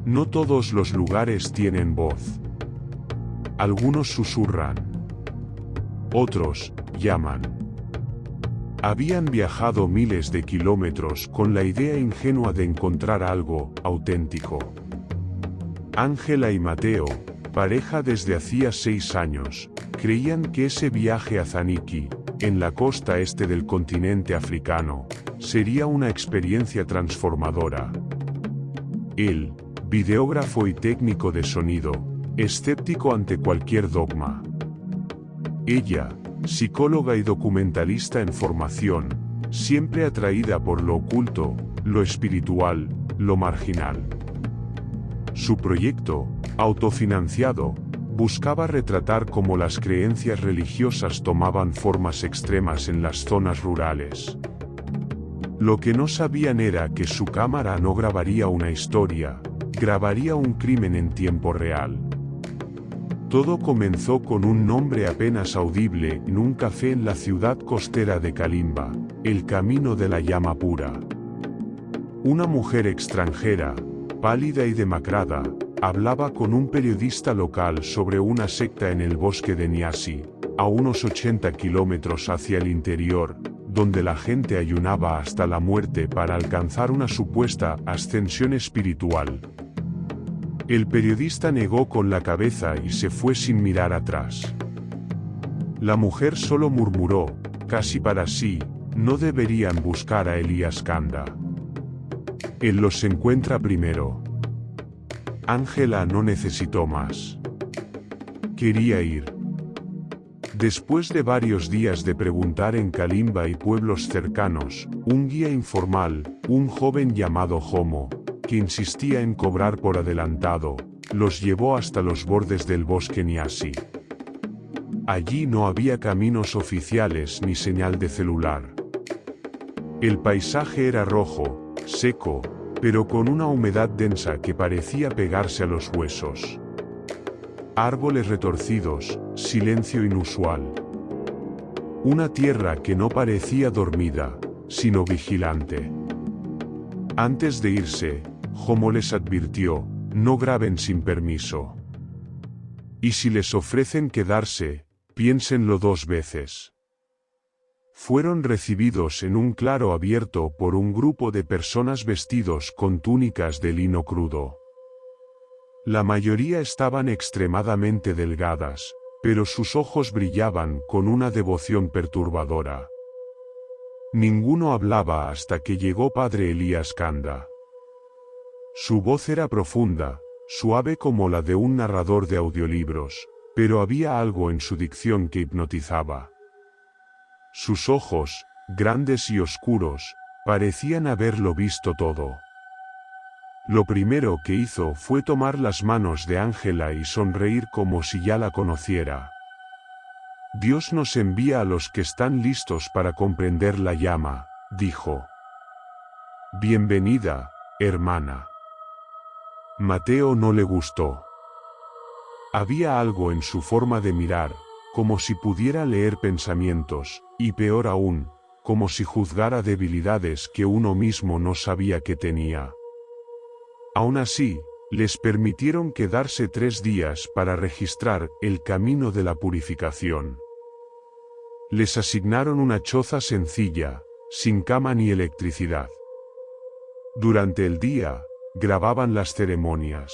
No todos los lugares tienen voz. Algunos susurran. Otros llaman. Habían viajado miles de kilómetros con la idea ingenua de encontrar algo auténtico. Ángela y Mateo, pareja desde hacía 6 años, creían que ese viaje a Zaniki, en la costa este del continente africano, sería una experiencia transformadora. Él, videógrafo y técnico de sonido, escéptico ante cualquier dogma. Ella, psicóloga y documentalista en formación, siempre atraída por lo oculto, lo espiritual, lo marginal. Su proyecto, autofinanciado, buscaba retratar cómo las creencias religiosas tomaban formas extremas en las zonas rurales. Lo que no sabían era que su cámara no grabaría una historia, grabaría un crimen en tiempo real. Todo comenzó con un nombre apenas audible en un café en la ciudad costera de Kalimba, el Camino de la Llama Pura. Una mujer extranjera, pálida y demacrada, hablaba con un periodista local sobre una secta en el bosque de Niassi, a unos 80 kilómetros hacia el interior, donde la gente ayunaba hasta la muerte para alcanzar una supuesta ascensión espiritual. El periodista negó con la cabeza y se fue sin mirar atrás. La mujer solo murmuró, casi para sí, no deberían buscar a Elías Kanda. Él los encuentra primero. Ángela no necesitó más. Quería ir. Después de varios días de preguntar en Kalimba y pueblos cercanos, un guía informal, un joven llamado Homo, que insistía en cobrar por adelantado, los llevó hasta los bordes del bosque Niassi. Allí no había caminos oficiales ni señal de celular. El paisaje era rojo, seco, pero con una humedad densa que parecía pegarse a los huesos. Árboles retorcidos, silencio inusual. Una tierra que no parecía dormida, sino vigilante. Antes de irse, Homo les advirtió, no graben sin permiso. Y si les ofrecen quedarse, piénsenlo 2 veces. Fueron recibidos en un claro abierto por un grupo de personas vestidos con túnicas de lino crudo. La mayoría estaban extremadamente delgadas, pero sus ojos brillaban con una devoción perturbadora. Ninguno hablaba hasta que llegó Padre Elías Kanda. Su voz era profunda, suave como la de un narrador de audiolibros, pero había algo en su dicción que hipnotizaba. Sus ojos, grandes y oscuros, parecían haberlo visto todo. Lo primero que hizo fue tomar las manos de Ángela y sonreír como si ya la conociera. Dios nos envía a los que están listos para comprender la llama, dijo. Bienvenida, hermana. Mateo no le gustó. Había algo en su forma de mirar, como si pudiera leer pensamientos, y peor aún, como si juzgara debilidades que uno mismo no sabía que tenía. Aún así, les permitieron quedarse 3 días para registrar el camino de la purificación. Les asignaron una choza sencilla, sin cama ni electricidad. Durante el día, grababan las ceremonias.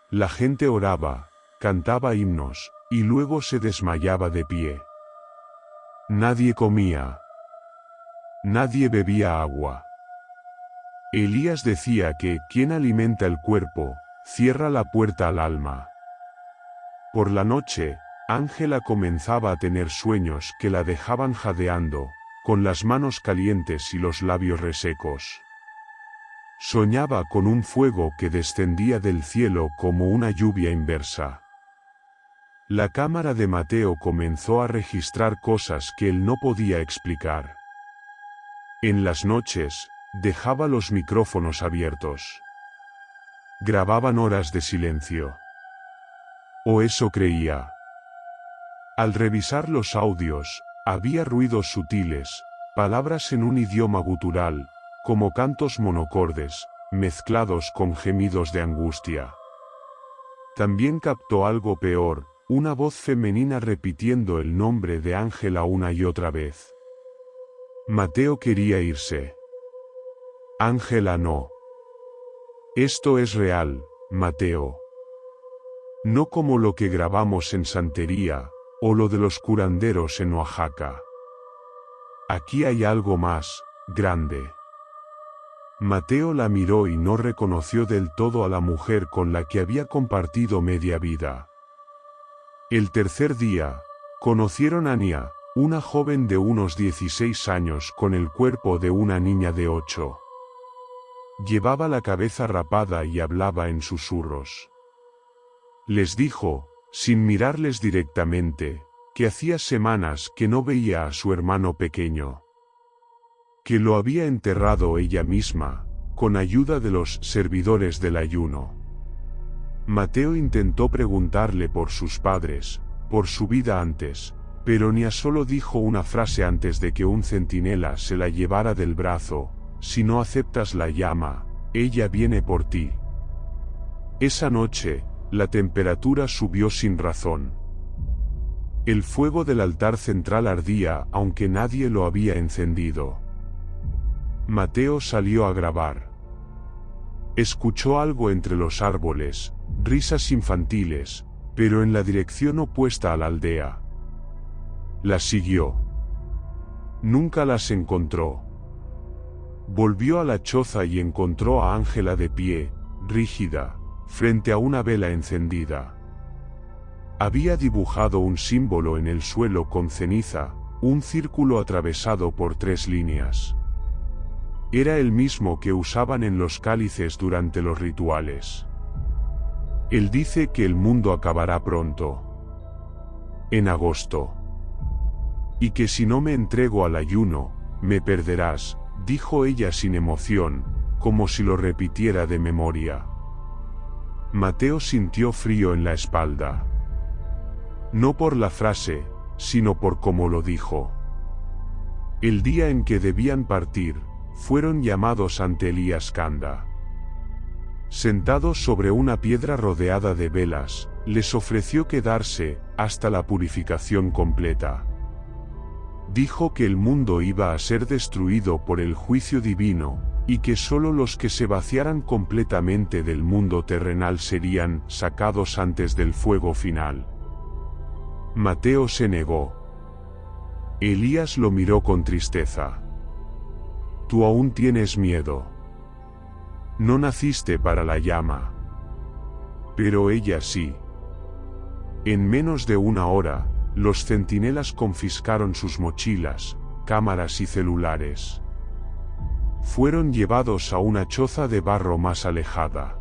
La gente oraba, cantaba himnos, y luego se desmayaba de pie. Nadie comía. Nadie bebía agua. Elías decía que quien alimenta el cuerpo, cierra la puerta al alma. Por la noche, Ángela comenzaba a tener sueños que la dejaban jadeando, con las manos calientes y los labios resecos. Soñaba con un fuego que descendía del cielo como una lluvia inversa. La cámara de Mateo comenzó a registrar cosas que él no podía explicar. En las noches, dejaba los micrófonos abiertos. Grababan horas de silencio. O eso creía. Al revisar los audios, había ruidos sutiles, palabras en un idioma gutural, como cantos monocordes, mezclados con gemidos de angustia. También captó algo peor, una voz femenina repitiendo el nombre de Ángela una y otra vez. Mateo quería irse. Ángela no. Esto es real, Mateo. No como lo que grabamos en Santería, o lo de los curanderos en Oaxaca. Aquí hay algo más, grande. Mateo la miró y no reconoció del todo a la mujer con la que había compartido media vida. El tercer día, conocieron a Nia, una joven de unos 16 años con el cuerpo de una niña de 8. Llevaba la cabeza rapada y hablaba en susurros. Les dijo, sin mirarles directamente, que hacía semanas que no veía a su hermano pequeño. Que lo había enterrado ella misma, con ayuda de los servidores del ayuno. Mateo intentó preguntarle por sus padres, por su vida antes, pero Nia solo dijo una frase antes de que un centinela se la llevara del brazo: si no aceptas la llama, ella viene por ti. Esa noche, la temperatura subió sin razón. El fuego del altar central ardía aunque nadie lo había encendido. Mateo salió a grabar. Escuchó algo entre los árboles, risas infantiles, pero en la dirección opuesta a la aldea. Las siguió. Nunca las encontró. Volvió a la choza y encontró a Ángela de pie, rígida, frente a una vela encendida. Había dibujado un símbolo en el suelo con ceniza, un círculo atravesado por 3 líneas. Era el mismo que usaban en los cálices durante los rituales. Él dice que el mundo acabará pronto. En agosto. Y que si no me entrego al ayuno, me perderás, dijo ella sin emoción, como si lo repitiera de memoria. Mateo sintió frío en la espalda. No por la frase, sino por cómo lo dijo. El día en que debían partir, fueron llamados ante Elías Canda. Sentados sobre una piedra rodeada de velas, les ofreció quedarse hasta la purificación completa. Dijo que el mundo iba a ser destruido por el juicio divino, y que solo los que se vaciaran completamente del mundo terrenal serían sacados antes del fuego final. Mateo se negó. Elías lo miró con tristeza. Tú aún tienes miedo. No naciste para la llama. Pero ella sí. En menos de una hora, los centinelas confiscaron sus mochilas, cámaras y celulares. Fueron llevados a una choza de barro más alejada.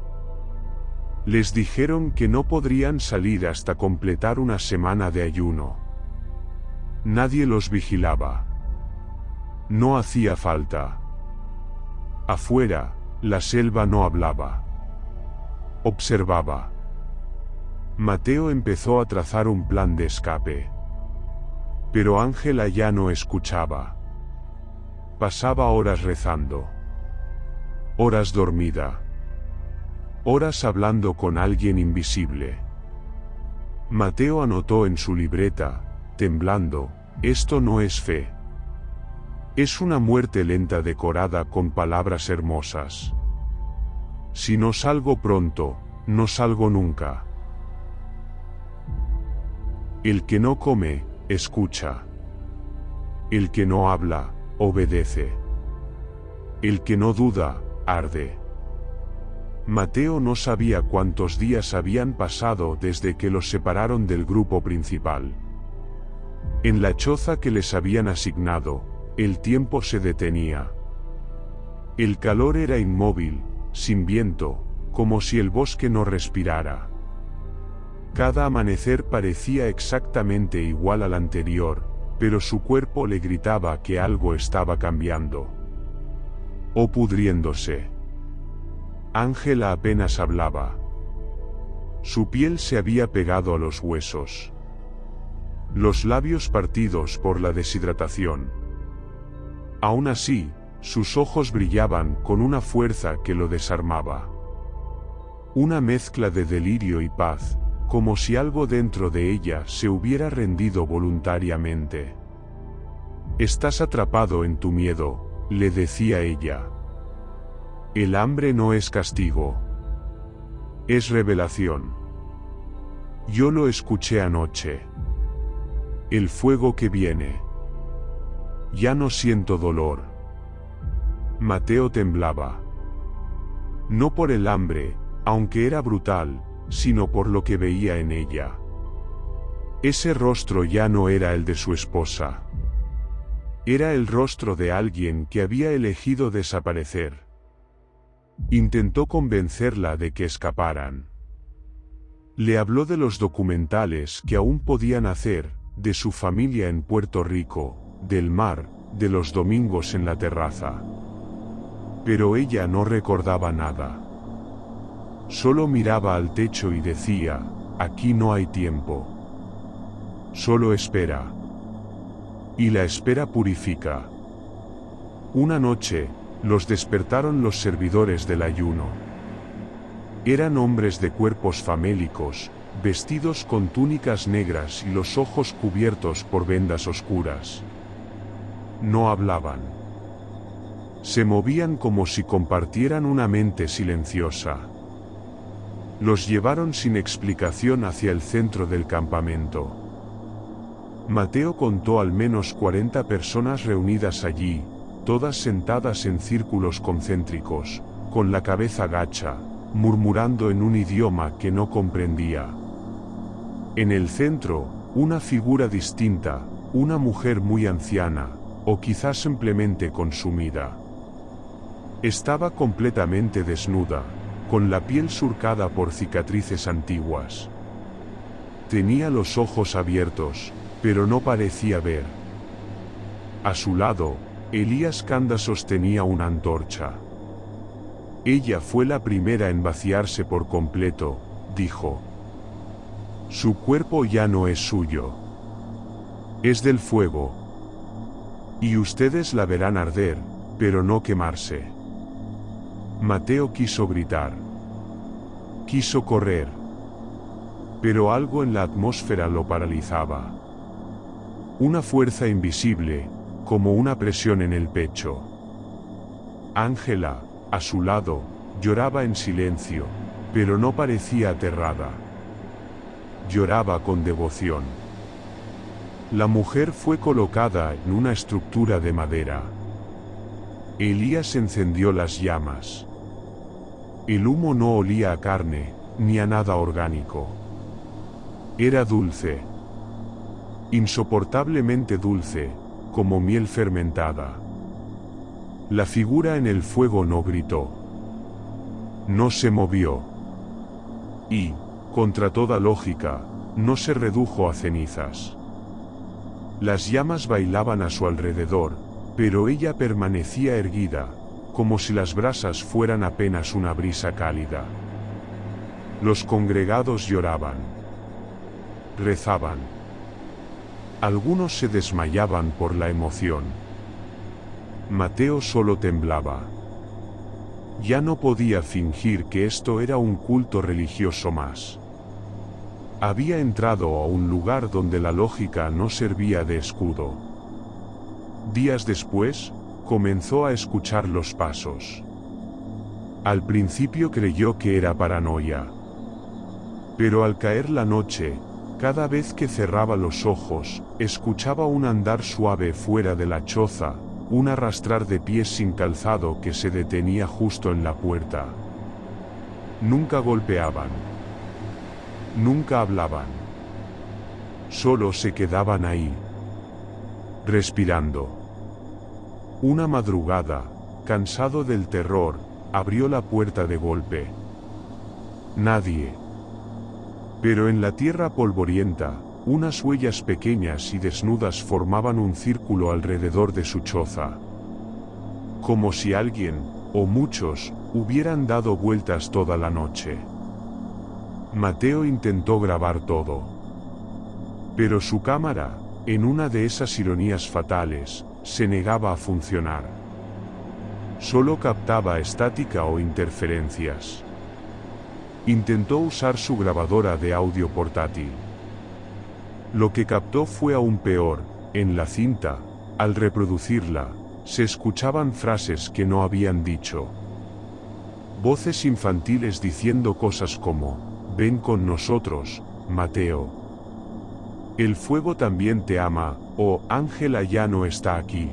Les dijeron que no podrían salir hasta completar una semana de ayuno. Nadie los vigilaba. No hacía falta. Afuera, la selva no hablaba. Observaba. Mateo empezó a trazar un plan de escape. Pero Ángela ya no escuchaba. Pasaba horas rezando. Horas dormida. Horas hablando con alguien invisible. Mateo anotó en su libreta, temblando: esto no es fe. Es una muerte lenta decorada con palabras hermosas. Si no salgo pronto, no salgo nunca. El que no come, escucha. El que no habla, obedece. El que no duda, arde. Mateo no sabía cuántos días habían pasado desde que los separaron del grupo principal. En la choza que les habían asignado, el tiempo se detenía. El calor era inmóvil, sin viento, como si el bosque no respirara. Cada amanecer parecía exactamente igual al anterior, pero su cuerpo le gritaba que algo estaba cambiando. O pudriéndose. Ángela apenas hablaba. Su piel se había pegado a los huesos. Los labios partidos por la deshidratación. Aún así, Sus ojos brillaban con una fuerza que lo desarmaba. Una mezcla de delirio y paz, como si algo dentro de ella se hubiera rendido voluntariamente. «Estás atrapado en tu miedo», le decía ella. «El hambre no es castigo. Es revelación. Yo lo escuché anoche. El fuego que viene. Ya no siento dolor». Mateo temblaba. No por el hambre, aunque era brutal, sino por lo que veía en ella. Ese rostro ya no era el de su esposa. Era el rostro de alguien que había elegido desaparecer. Intentó convencerla de que escaparan. Le habló de los documentales que aún podían hacer, de su familia en Puerto Rico, del mar, de los domingos en la terraza. Pero ella no recordaba nada. Solo miraba al techo y decía, «Aquí no hay tiempo. Solo espera». Y la espera purifica. Una noche, los despertaron los servidores del ayuno. Eran hombres de cuerpos famélicos, vestidos con túnicas negras y los ojos cubiertos por vendas oscuras. No hablaban. Se movían como si compartieran una mente silenciosa. Los llevaron sin explicación hacia el centro del campamento. Mateo contó al menos 40 personas reunidas allí, todas sentadas en círculos concéntricos, con la cabeza gacha, murmurando en un idioma que no comprendía. En el centro, una figura distinta, una mujer muy anciana, o quizás simplemente consumida. Estaba completamente desnuda, con la piel surcada por cicatrices antiguas. Tenía los ojos abiertos, pero no parecía ver. A su lado, Elías Canda sostenía una antorcha. Ella fue la primera en vaciarse por completo, dijo. Su cuerpo ya no es suyo. Es del fuego. Y ustedes la verán arder, pero no quemarse. Mateo quiso gritar. Quiso correr. Pero algo en la atmósfera lo paralizaba. Una fuerza invisible, como una presión en el pecho. Ángela, a su lado, lloraba en silencio, pero no parecía aterrada. Lloraba con devoción. La mujer fue colocada en una estructura de madera. Elías encendió las llamas. El humo no olía a carne, ni a nada orgánico. Era dulce. Insoportablemente dulce, como miel fermentada. La figura en el fuego no gritó. No se movió. Y, contra toda lógica, no se redujo a cenizas. Las llamas bailaban a su alrededor, pero ella permanecía erguida, como si las brasas fueran apenas una brisa cálida. Los congregados lloraban. Rezaban. Algunos se desmayaban por la emoción. Mateo solo temblaba. Ya no podía fingir que esto era un culto religioso más. Había entrado a un lugar donde la lógica no servía de escudo. Días después, comenzó a escuchar los pasos. Al principio creyó que era paranoia. Pero al caer la noche, cada vez que cerraba los ojos, escuchaba un andar suave fuera de la choza, un arrastrar de pies sin calzado que se detenía justo en la puerta. Nunca golpeaban. Nunca hablaban. Solo se quedaban ahí, respirando. Una madrugada, cansado del terror, abrió la puerta de golpe. Nadie. Pero en la tierra polvorienta, unas huellas pequeñas y desnudas formaban un círculo alrededor de su choza. Como si alguien, o muchos, hubieran dado vueltas toda la noche. Mateo intentó grabar todo. Pero su cámara, en una de esas ironías fatales, se negaba a funcionar. Solo captaba estática o interferencias. Intentó usar su grabadora de audio portátil. Lo que captó fue aún peor. En la cinta, al reproducirla, se escuchaban frases que no habían dicho. Voces infantiles diciendo cosas como, «Ven con nosotros, Mateo. El fuego también te ama», o «Ángela ya no está aquí».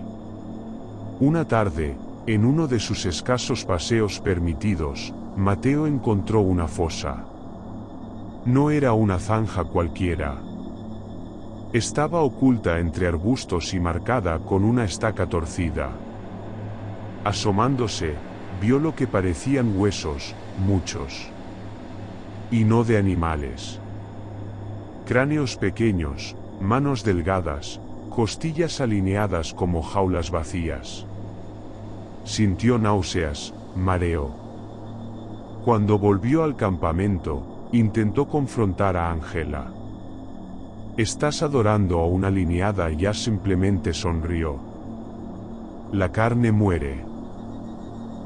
Una tarde, en uno de sus escasos paseos permitidos, Mateo encontró una fosa. No era una zanja cualquiera. Estaba oculta entre arbustos y marcada con una estaca torcida. Asomándose, vio lo que parecían huesos, muchos. Y no de animales. Cráneos pequeños, manos delgadas, costillas alineadas como jaulas vacías. Sintió náuseas, mareo. Cuando volvió al campamento, intentó confrontar a Ángela. «Estás adorando a una alineada», y ella simplemente sonrió. La carne muere.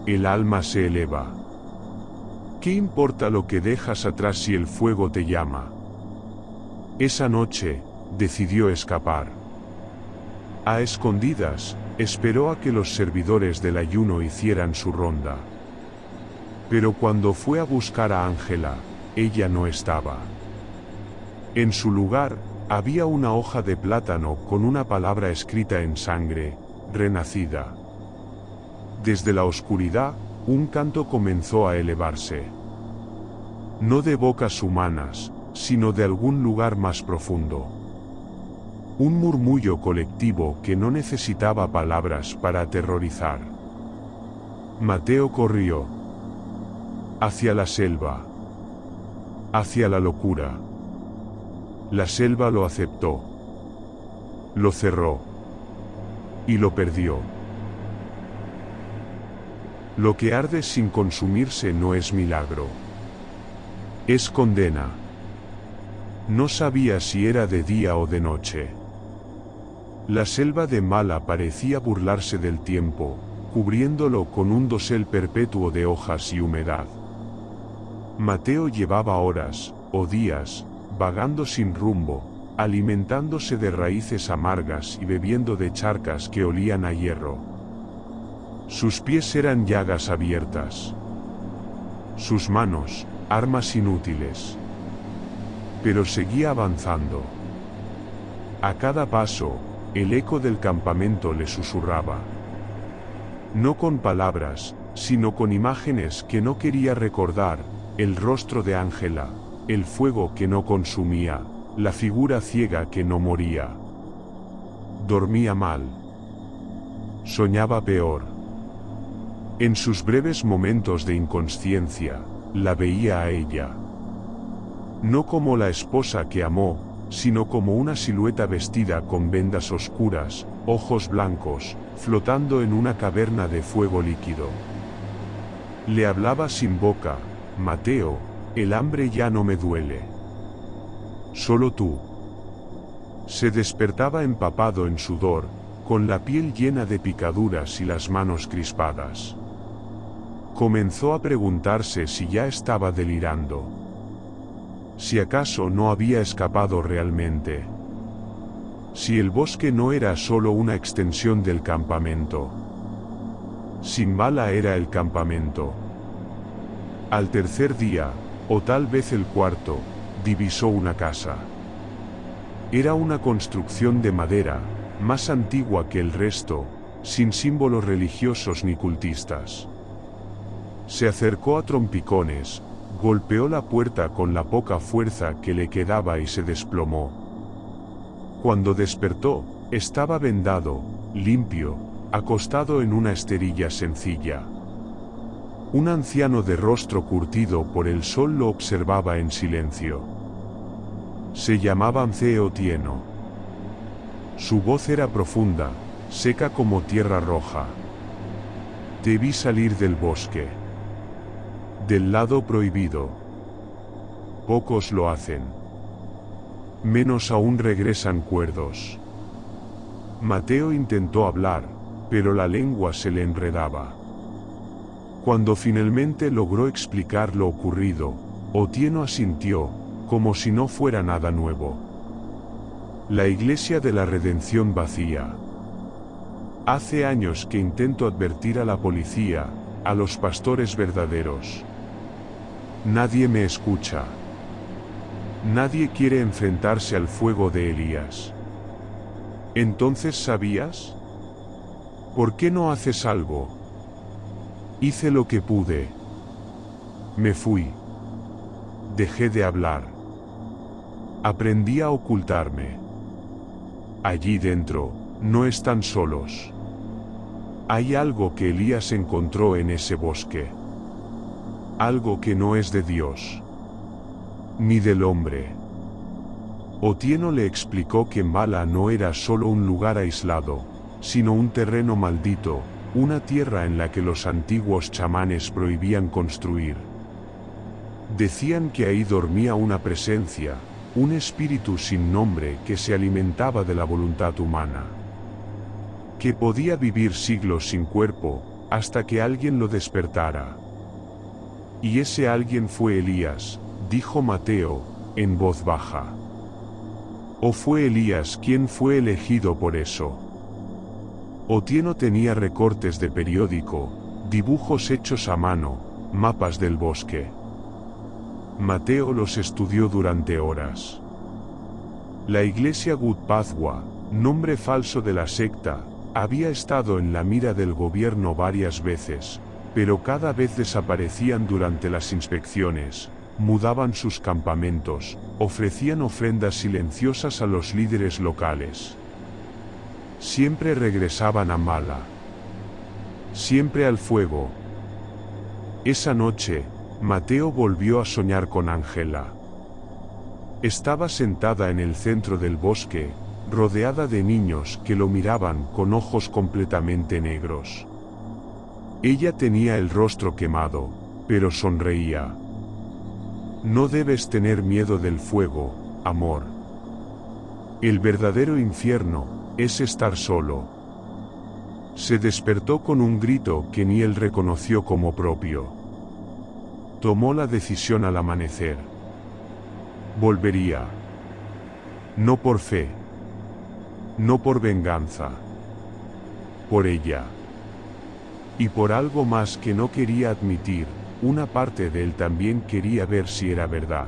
El alma se eleva. ¿Qué importa lo que dejas atrás si el fuego te llama? Esa noche, decidió escapar. A escondidas, esperó a que los servidores del ayuno hicieran su ronda. Pero cuando fue a buscar a Ángela, ella no estaba. En su lugar, había una hoja de plátano con una palabra escrita en sangre, renacida. Desde la oscuridad, un canto comenzó a elevarse. No de bocas humanas, sino de algún lugar más profundo. Un murmullo colectivo que no necesitaba palabras para aterrorizar. Mateo corrió. Hacia la selva. Hacia la locura. La selva lo aceptó. Lo cerró. Y lo perdió. Lo que arde sin consumirse no es milagro. Es condena. No sabía si era de día o de noche. La selva de Mala parecía burlarse del tiempo, cubriéndolo con un dosel perpetuo de hojas y humedad. Mateo llevaba horas, o días, vagando sin rumbo, alimentándose de raíces amargas y bebiendo de charcas que olían a hierro. Sus pies eran llagas abiertas. Sus manos, armas inútiles. Pero seguía avanzando. A cada paso, el eco del campamento le susurraba. No con palabras, sino con imágenes que no quería recordar, el rostro de Ángela, el fuego que no consumía, la figura ciega que no moría. Dormía mal. Soñaba peor. En sus breves momentos de inconsciencia, la veía a ella. No como la esposa que amó, sino como una silueta vestida con vendas oscuras, ojos blancos, flotando en una caverna de fuego líquido. Le hablaba sin boca, Mateo, el hambre ya no me duele. Solo tú. Se despertaba empapado en sudor, con la piel llena de picaduras y las manos crispadas. Comenzó a preguntarse si ya estaba delirando. Si acaso no había escapado realmente. Si el bosque no era solo una extensión del campamento. Simbala era el campamento. Al tercer día, o tal vez el cuarto, divisó una casa. Era una construcción de madera, más antigua que el resto, sin símbolos religiosos ni cultistas. Se acercó a trompicones, golpeó la puerta con la poca fuerza que le quedaba y se desplomó. Cuando despertó, estaba vendado, limpio, acostado en una esterilla sencilla. Un anciano de rostro curtido por el sol lo observaba en silencio. Se llamaba Mzee Otieno. Su voz era profunda, seca como tierra roja. Te vi salir del bosque. Del lado prohibido. Pocos lo hacen. Menos aún regresan cuerdos. Mateo intentó hablar, pero la lengua se le enredaba. Cuando finalmente logró explicar lo ocurrido, Otieno asintió, como si no fuera nada nuevo. La iglesia de la redención vacía. Hace años que intento advertir a la policía, a los pastores verdaderos. Nadie me escucha. Nadie quiere enfrentarse al fuego de Elías. ¿Entonces sabías? ¿Por qué no haces algo? Hice lo que pude. Me fui. Dejé de hablar. Aprendí a ocultarme. Allí dentro, no están solos. Hay algo que Elías encontró en ese bosque. Algo que no es de Dios. Ni del hombre. Otieno le explicó que Mala no era solo un lugar aislado, sino un terreno maldito, una tierra en la que los antiguos chamanes prohibían construir. Decían que ahí dormía una presencia, un espíritu sin nombre que se alimentaba de la voluntad humana. Que podía vivir siglos sin cuerpo, hasta que alguien lo despertara. Y ese alguien fue Elías, dijo Mateo, en voz baja. ¿O fue Elías quien fue elegido por eso? Otieno tenía recortes de periódico, dibujos hechos a mano, mapas del bosque. Mateo los estudió durante horas. La iglesia Gutpazwa, nombre falso de la secta, había estado en la mira del gobierno varias veces, pero cada vez desaparecían durante las inspecciones, mudaban sus campamentos, ofrecían ofrendas silenciosas a los líderes locales. Siempre regresaban a Mala. Siempre al fuego. Esa noche, Mateo volvió a soñar con Ángela. Estaba sentada en el centro del bosque, rodeada de niños que lo miraban con ojos completamente negros. Ella tenía el rostro quemado, pero sonreía. No debes tener miedo del fuego, amor. El verdadero infierno es estar solo. Se despertó con un grito que ni él reconoció como propio. Tomó la decisión al amanecer. Volvería. No por fe. No por venganza. Por ella. Y por algo más que no quería admitir, una parte de él también quería ver si era verdad.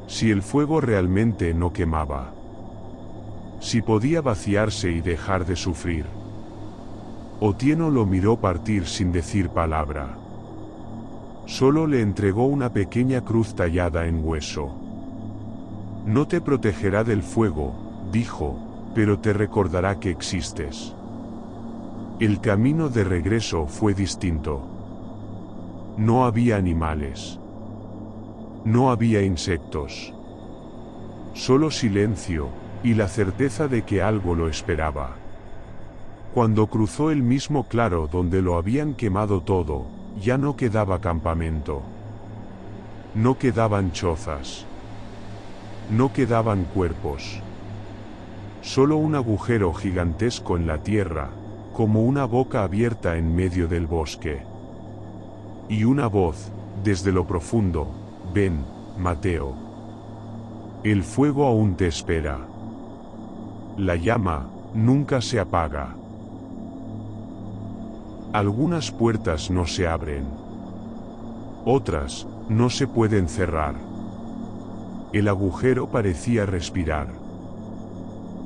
Si el fuego realmente no quemaba. Si podía vaciarse y dejar de sufrir. Otieno lo miró partir sin decir palabra. Solo le entregó una pequeña cruz tallada en hueso. No te protegerá del fuego, dijo, pero te recordará que existes. El camino de regreso fue distinto. No había animales. No había insectos. Solo silencio, y la certeza de que algo lo esperaba. Cuando cruzó el mismo claro donde lo habían quemado todo, ya no quedaba campamento. No quedaban chozas. No quedaban cuerpos. Solo un agujero gigantesco en la tierra, como una boca abierta en medio del bosque. Y una voz, desde lo profundo, ven, Mateo. El fuego aún te espera. La llama nunca se apaga. Algunas puertas no se abren. Otras no se pueden cerrar. El agujero parecía respirar.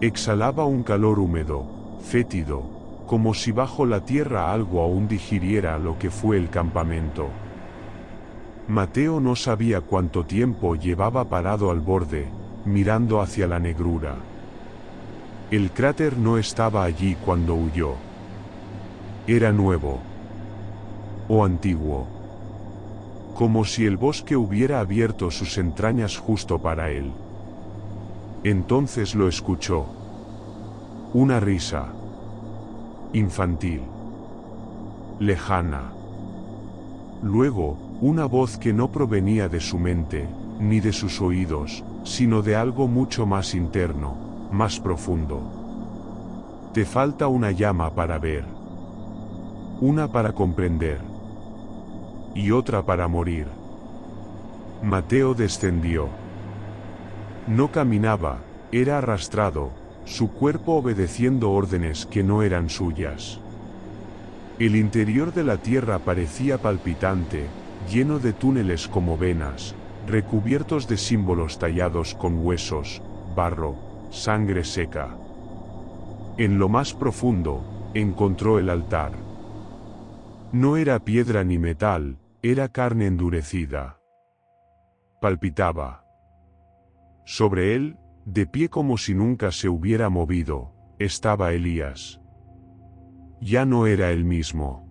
Exhalaba un calor húmedo, fétido, como si bajo la tierra algo aún digiriera lo que fue el campamento. Mateo no sabía cuánto tiempo llevaba parado al borde, mirando hacia la negrura. El cráter no estaba allí cuando huyó. Era nuevo. O antiguo. Como si el bosque hubiera abierto sus entrañas justo para él. Entonces lo escuchó. Una risa. Infantil. Lejana. Luego, una voz que no provenía de su mente, ni de sus oídos, sino de algo mucho más interno, más profundo. Te falta una llama para ver. Una para comprender. y otra para morir. Mateo descendió. No caminaba, era arrastrado, su cuerpo obedeciendo órdenes que no eran suyas. El interior de la tierra parecía palpitante, lleno de túneles como venas, recubiertos de símbolos tallados con huesos, barro, sangre seca. En lo más profundo, encontró el altar. No era piedra ni metal, era carne endurecida. Palpitaba. Sobre él, de pie como si nunca se hubiera movido, estaba Elías. Ya no era el mismo.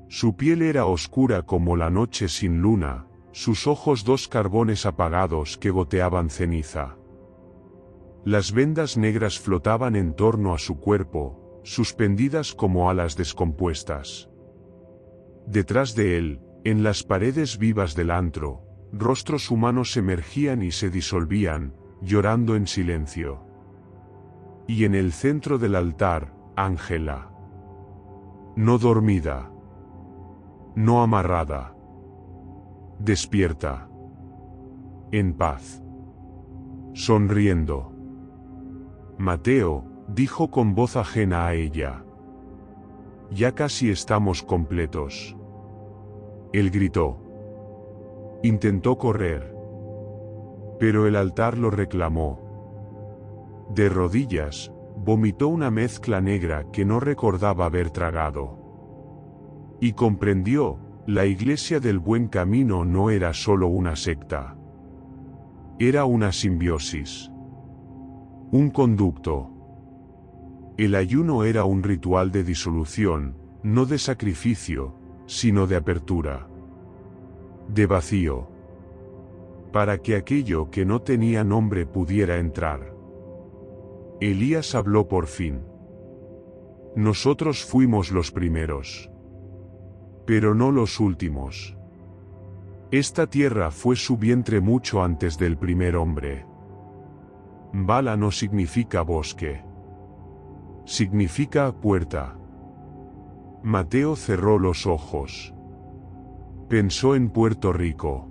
Su piel era oscura como la noche sin luna, sus ojos dos carbones apagados que goteaban ceniza. Las vendas negras flotaban en torno a su cuerpo, suspendidas como alas descompuestas. Detrás de él, en las paredes vivas del antro, rostros humanos emergían y se disolvían, llorando en silencio. Y en el centro del altar, Ángela. No dormida. No amarrada. Despierta. En paz. Sonriendo. Mateo, dijo con voz ajena a ella. Ya casi estamos completos. Él gritó. Intentó correr. Pero el altar lo reclamó. De rodillas, vomitó una mezcla negra que no recordaba haber tragado. Y comprendió, la iglesia del buen camino no era solo una secta. Era una simbiosis. Un conducto. El ayuno era un ritual de disolución, no de sacrificio, sino de apertura. De vacío. Para que aquello que no tenía nombre pudiera entrar. Elías habló por fin. Nosotros fuimos los primeros. Pero no los últimos. Esta tierra fue su vientre mucho antes del primer hombre. Bala no significa bosque. Significa puerta. Mateo cerró los ojos. Pensó en Puerto Rico.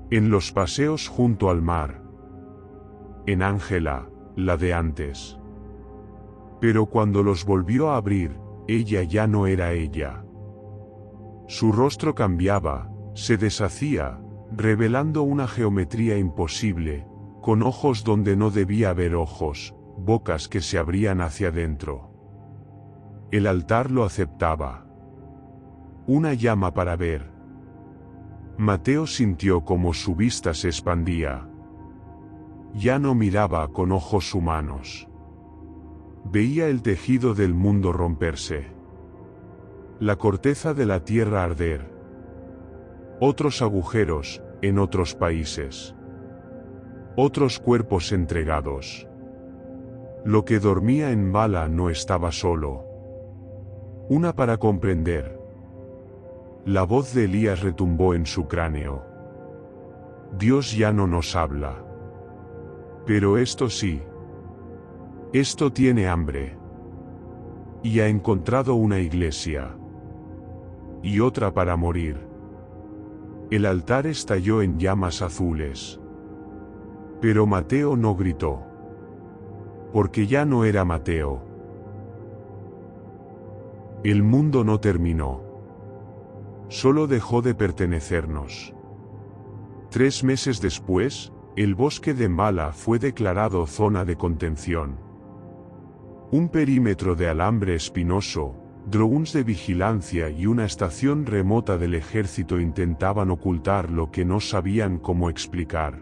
En los paseos junto al mar. En Ángela, la de antes. Pero cuando los volvió a abrir, ella ya no era ella. Su rostro cambiaba, se deshacía, revelando una geometría imposible, con ojos donde no debía haber ojos, bocas que se abrían hacia adentro. El altar lo aceptaba. Una llama para ver. Mateo sintió como su vista se expandía. Ya no miraba con ojos humanos. Veía el tejido del mundo romperse. La corteza de la tierra arder. Otros agujeros, en otros países. Otros cuerpos entregados. Lo que dormía en Bala no estaba solo. Una para comprender. La voz de Elías retumbó en su cráneo. Dios ya no nos habla. Pero esto sí. Esto tiene hambre. Y ha encontrado una iglesia. Y otra para morir. El altar estalló en llamas azules. Pero Mateo no gritó. Porque ya no era Mateo. El mundo no terminó. Solo dejó de pertenecernos. 3 meses después, el bosque de Mbala fue declarado zona de contención. Un perímetro de alambre espinoso, drones de vigilancia y una estación remota del ejército intentaban ocultar lo que no sabían cómo explicar.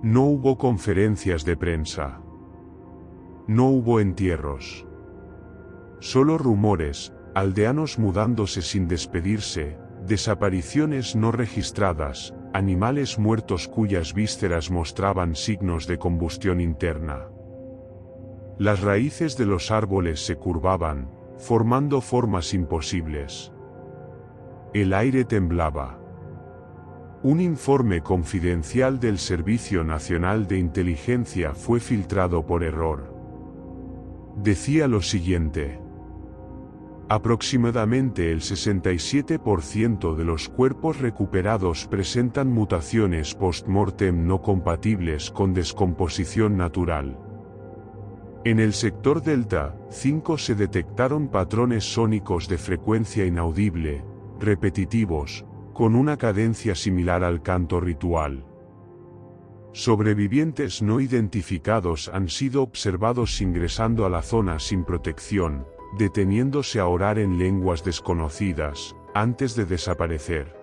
No hubo conferencias de prensa. No hubo entierros. Solo rumores, aldeanos mudándose sin despedirse, desapariciones no registradas, animales muertos cuyas vísceras mostraban signos de combustión interna. Las raíces de los árboles se curvaban, formando formas imposibles. El aire temblaba. Un informe confidencial del Servicio Nacional de Inteligencia fue filtrado por error. Decía lo siguiente. Aproximadamente el 67% de los cuerpos recuperados presentan mutaciones post-mortem no compatibles con descomposición natural. En el sector Delta 5 se detectaron patrones sónicos de frecuencia inaudible, repetitivos, con una cadencia similar al canto ritual. Sobrevivientes no identificados han sido observados ingresando a la zona sin protección, deteniéndose a orar en lenguas desconocidas, antes de desaparecer.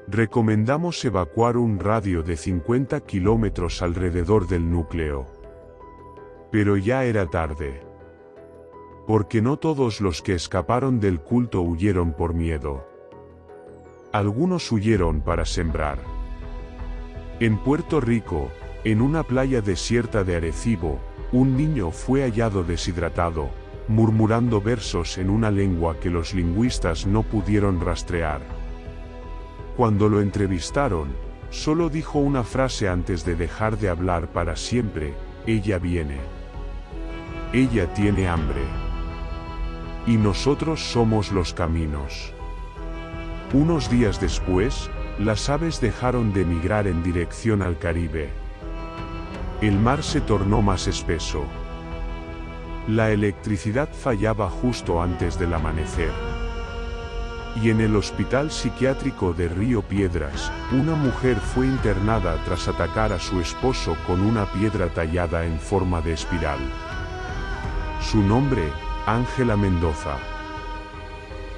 Recomendamos evacuar un radio de 50 kilómetros alrededor del núcleo. Pero ya era tarde. Porque no todos los que escaparon del culto huyeron por miedo. Algunos huyeron para sembrar. En Puerto Rico, en una playa desierta de Arecibo, un niño fue hallado deshidratado, murmurando versos en una lengua que los lingüistas no pudieron rastrear. Cuando lo entrevistaron, solo dijo una frase antes de dejar de hablar para siempre: ella viene. Ella tiene hambre. Y nosotros somos los caminos. Unos días después, las aves dejaron de migrar en dirección al Caribe. El mar se tornó más espeso. La electricidad fallaba justo antes del amanecer. Y en el hospital psiquiátrico de Río Piedras, una mujer fue internada tras atacar a su esposo con una piedra tallada en forma de espiral. Su nombre, Ángela Mendoza.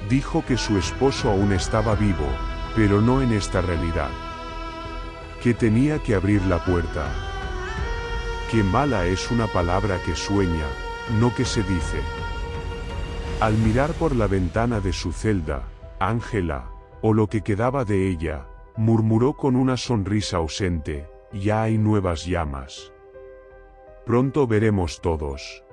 Dijo que su esposo aún estaba vivo, pero no en esta realidad. Que tenía que abrir la puerta. Que mala es una palabra que sueña, no que se dice. Al mirar por la ventana de su celda, Ángela, o lo que quedaba de ella, murmuró con una sonrisa ausente: ya hay nuevas llamas. Pronto veremos todos.